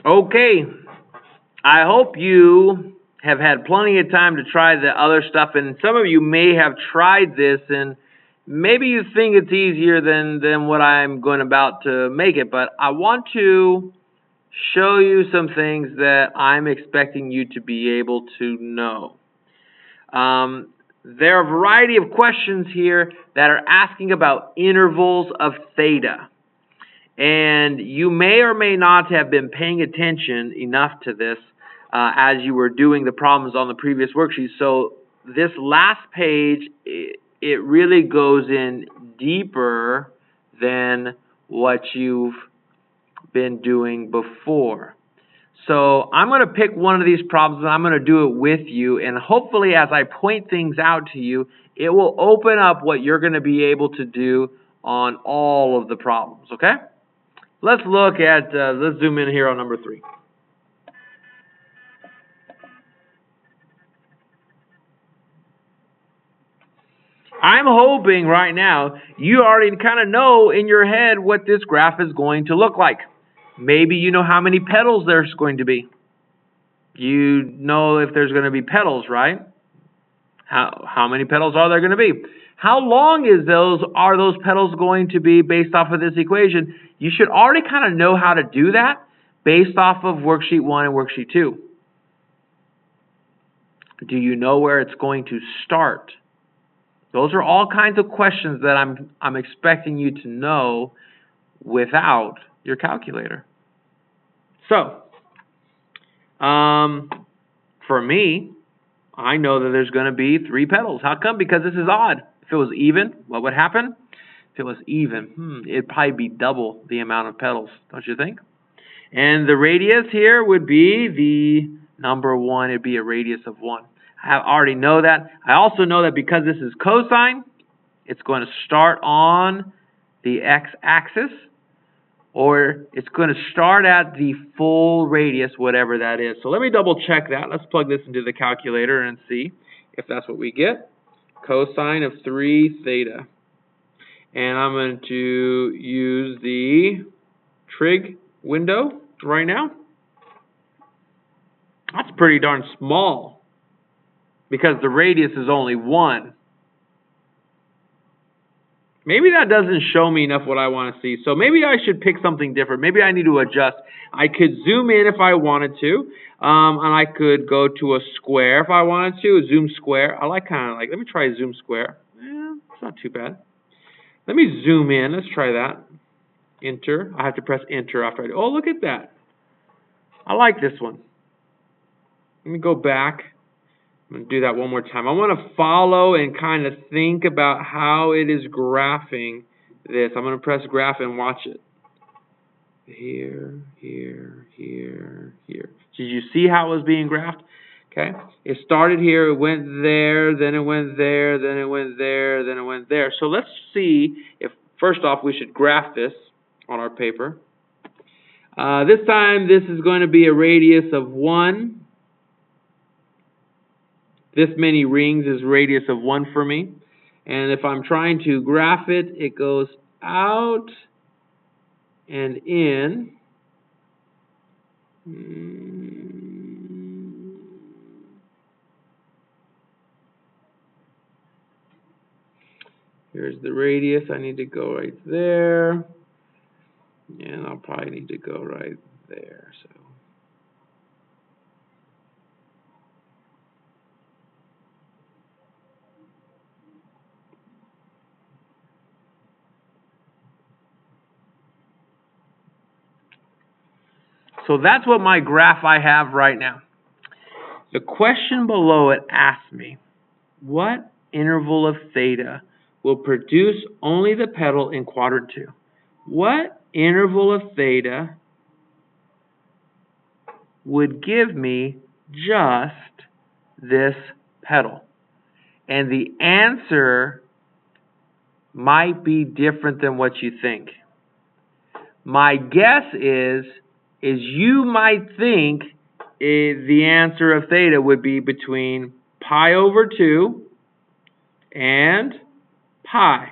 Okay, I hope you have had plenty of time to try the other stuff, and some of you may have tried this, and maybe you think it's easier than what I'm going about to make it, but I want to show you some things that I'm expecting you to be able to know. There are a variety of questions here that are asking about intervals of theta. And you may or may not have been paying attention enough to this as you were doing the problems on the previous worksheet. So this last page, it really goes in deeper than what you've been doing before. So I'm going to pick one of these problems and I'm going to do it with you. And hopefully as I point things out to you, it will open up what you're going to be able to do on all of the problems, okay? Let's look at, let's zoom in here on number 3. I'm hoping right now you already kind of know in your head what this graph is going to look like. Maybe you know how many petals there's going to be. You know if there's going to be petals, right? How many petals are there going to be? How long are those petals going to be based off of this equation? You should already kind of know how to do that based off of worksheet 1 and worksheet 2. Do you know where it's going to start? Those are all kinds of questions that I'm expecting you to know without your calculator. So, for me, I know that there's going to be 3 petals. How come? Because this is odd. If it was even, what would happen? If it was even, it'd probably be double the amount of petals, don't you think? And the radius here would be the number 1. It'd be a radius of 1. I already know that. I also know that because this is cosine, it's going to start on the x-axis, or it's going to start at the full radius, whatever that is. So let me double check that. Let's plug this into the calculator and see if that's what we get. Cosine of 3 theta. And I'm going to use the trig window right now. That's pretty darn small because the radius is only 1. Maybe that doesn't show me enough what I want to see. So maybe I should pick something different. Maybe I need to adjust. I could zoom in if I wanted to. And I could go to a square if I wanted to. A zoom square. I like let me try zoom square. Yeah, it's not too bad. Let me zoom in. Let's try that. Enter. I have to press enter after I do. Oh, look at that. I like this one. Let me go back. I'm going to do that one more time. I want to follow and kind of think about how it is graphing this. I'm going to press graph and watch it. Here, here, here, here. Did you see how it was being graphed? Okay. It started here, it went there, then it went there, then it went there, then it went there. So let's see if, first off, we should graph this on our paper. This time, this is going to be a radius of 1. This many rings is radius of 1 for me. And if I'm trying to graph it, it goes out and in. Here's the radius. I need to go right there. And I'll probably need to go right there. So that's what my graph I have right now. The question below it asks me, what interval of theta will produce only the petal in quadrant 2? What interval of theta would give me just this petal? And the answer might be different than what you think. My guess is you might think the answer of theta would be between pi over 2 and pi.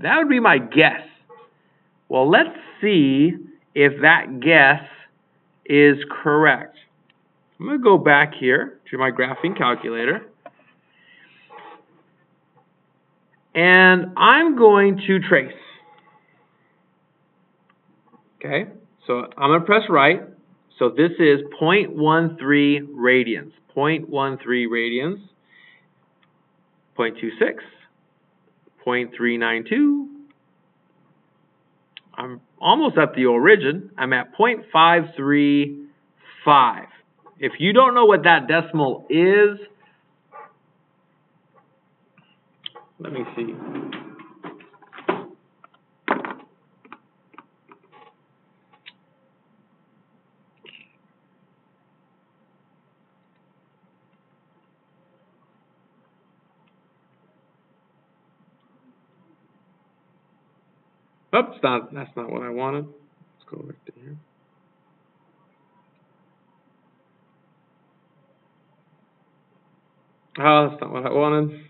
That would be my guess. Well, let's see if that guess is correct. I'm going to go back here to my graphing calculator. And I'm going to trace. Okay, so I'm going to press right. So this is 0.13 radians. 0.13 radians. 0.26. 0.392. I'm almost at the origin. I'm at 0.535. If you don't know what that decimal is, let me see. Oops, that's not what I wanted. Let's go back to here. Oh, that's not what I wanted.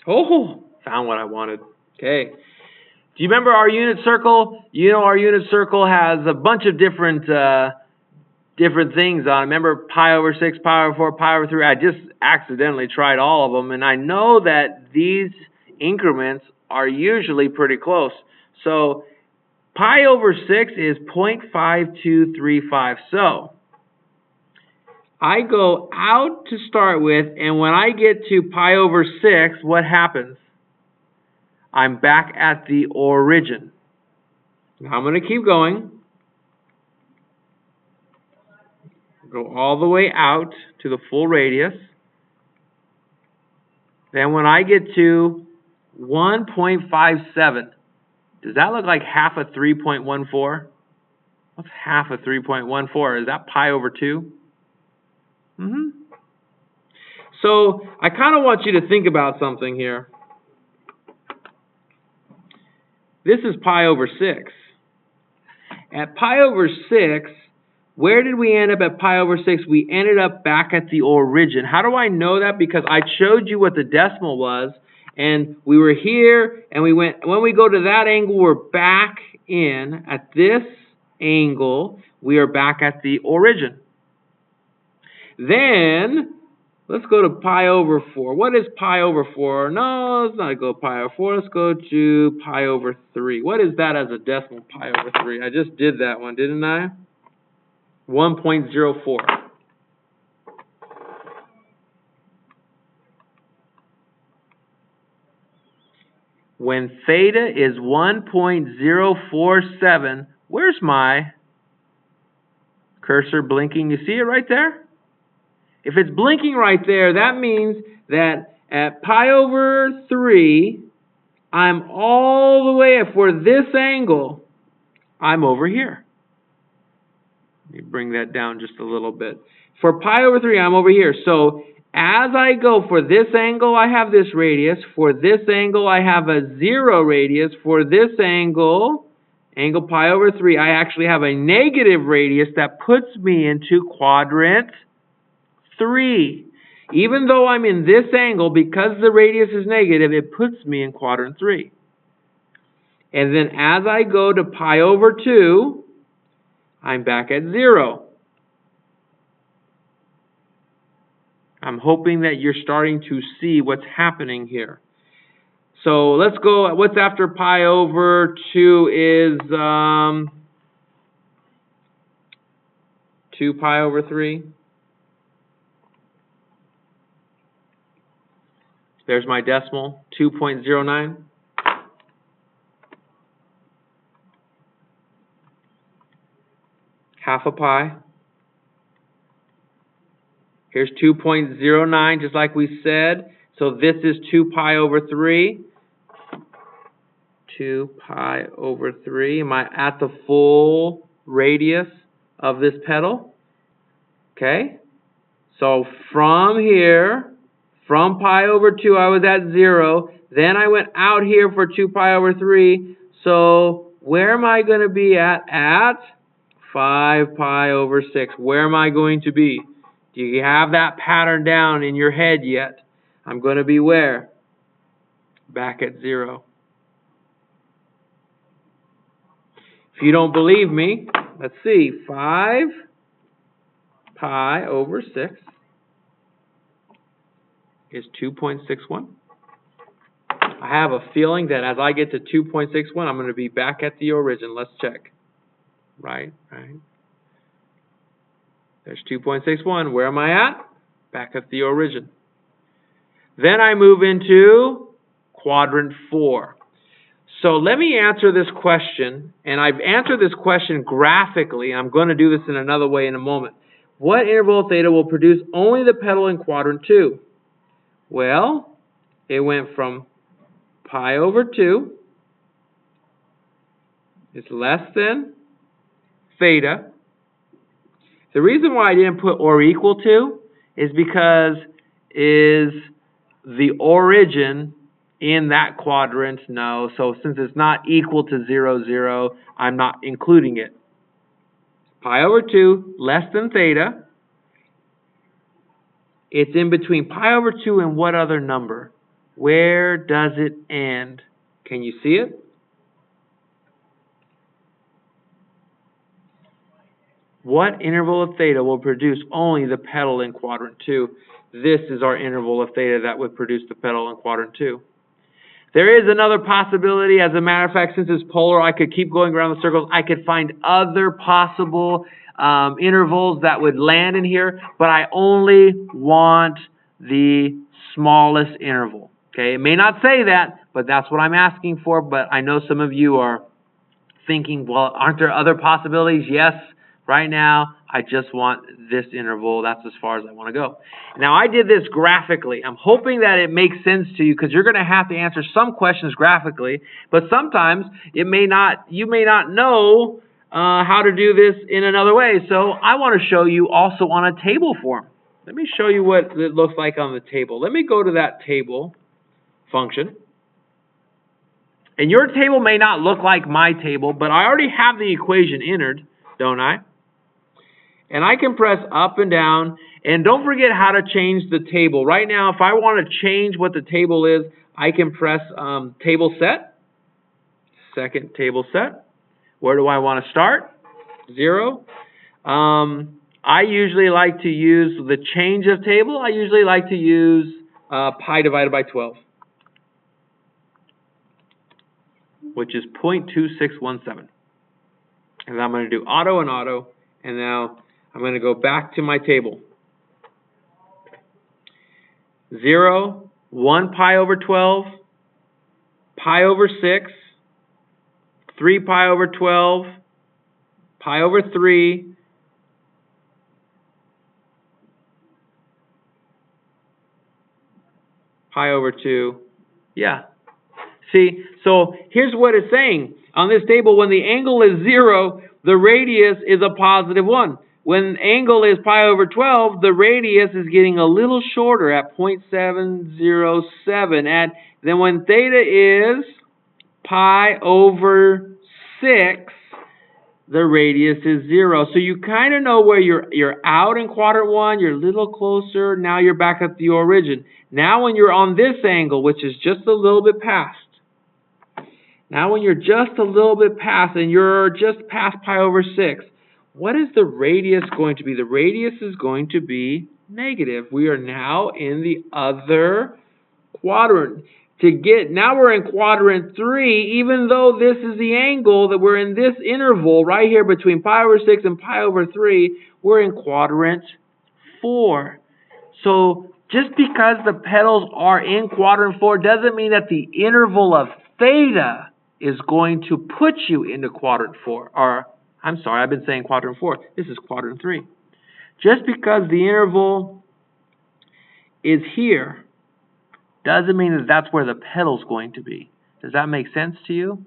Oh, found what I wanted. Okay. Do you remember our unit circle? You know, our unit circle has a bunch of different things on it. Remember pi over 6, pi over 4, pi over 3? I just accidentally tried all of them, and I know that these increments are usually pretty close. So pi over 6 is 0.5235. So I go out to start with, and when I get to pi over 6, what happens? I'm back at the origin. Now I'm going to keep going. Go all the way out to the full radius. Then when I get to 1.57, does that look like half of 3.14? What's half of 3.14? Is that pi over 2? So I kind of want you to think about something here. This is pi over 6. At pi over 6, where did we end up at pi over 6? We ended up back at the origin. How do I know that? Because I showed you what the decimal was, and we were here, and we went, when we go to that angle, we're back in. At this angle, we are back at the origin. Then, let's go to pi over 4. What is pi over 4? No, let's not go pi over 4. Let's go to pi over 3. What is that as a decimal, pi over 3? I just did that one, didn't I? 1.04. When theta is 1.047, where's my cursor blinking? You see it right there? If it's blinking right there, that means that at pi over 3, I'm all the way up. For this angle, I'm over here. Let me bring that down just a little bit. For pi over 3, I'm over here. So as I go, for this angle, I have this radius. For this angle, I have a 0 radius. For this angle, angle pi over 3, I actually have a negative radius that puts me into quadrant 3. Even though I'm in this angle, because the radius is negative, it puts me in quadrant 3. And then as I go to pi over 2, I'm back at 0. I'm hoping that you're starting to see what's happening here. So let's go, what's after pi over 2 is 2 pi over 3. There's my decimal, 2.09. Half a pi. Here's 2.09, just like we said. So this is 2 pi over 3. 2 pi over 3. Am I at the full radius of this petal? Okay. So from here, from pi over 2, I was at 0. Then I went out here for 2 pi over 3. So where am I going to be at? At 5 pi over 6. Where am I going to be? Do you have that pattern down in your head yet? I'm going to be where? Back at 0. If If you don't believe me, let's see. 5 pi over 6 is 2.61. I have a feeling that as I get to 2.61, I'm going to be back at the origin. Let's check. Right. There's 2.61. Where am I at? Back at the origin. Then I move into quadrant 4. So let me answer this question, and I've answered this question graphically. I'm going to do this in another way in a moment. What interval of theta will produce only the petal in quadrant 2? Well, it went from pi over 2 is less than theta. The reason why I didn't put or equal to is because is the origin in that quadrant? No. So since it's not equal to 0, 0, I'm not including it. Pi over 2 less than theta. It's in between pi over 2 and what other number? Where does it end? Can you see it? What interval of theta will produce only the petal in quadrant 2? This is our interval of theta that would produce the petal in quadrant 2. There is another possibility. As a matter of fact, since it's polar, I could keep going around the circles. I could find other possible intervals that would land in here, but I only want the smallest interval. Okay, it may not say that, but that's what I'm asking for. But I know some of you are thinking, well, aren't there other possibilities? Yes, right now, I just want this interval. That's as far as I want to go. Now, I did this graphically. I'm hoping that it makes sense to you because you're going to have to answer some questions graphically, but sometimes it may not. You may not know how to do this in another way. So I want to show you also on a table form. Let me show you what it looks like on the table. Let me go to that table function. And your table may not look like my table, but I already have the equation entered, don't I? And I can press up and down. And don't forget how to change the table. Right now, if I want to change what the table is, I can press table set. Second table set. Where do I want to start? 0. I usually like to use the change of table. I usually like to use pi divided by 12. Which is 0.2617. And I'm going to do auto and auto. And now I'm going to go back to my table. 0, 1 pi over 12, pi over 6, 3 pi over 12, pi over 3, pi over 2. Yeah. See, so here's what it's saying. On this table, when the angle is 0, the radius is a positive 1. When angle is pi over 12, the radius is getting a little shorter at 0.707. And then when theta is pi over 6, the radius is 0. So you kind of know where you're out in quadrant 1, you're a little closer, now you're back at the origin. Now when you're on this angle, which is just a little bit past, now when you're just a little bit past and you're just past pi over 6, what is the radius going to be? The radius is going to be negative. We are now in the other quadrant. Now we're in quadrant 3, even though this is the angle that we're in this interval right here between pi over 6 and pi over 3, we're in quadrant 4. So just because the petals are in quadrant 4 doesn't mean that the interval of theta is going to put you into quadrant 4. Or, I'm sorry, I've been saying quadrant 4. This is quadrant 3. Just because the interval is here doesn't mean that that's where the petal's going to be. Does that make sense to you?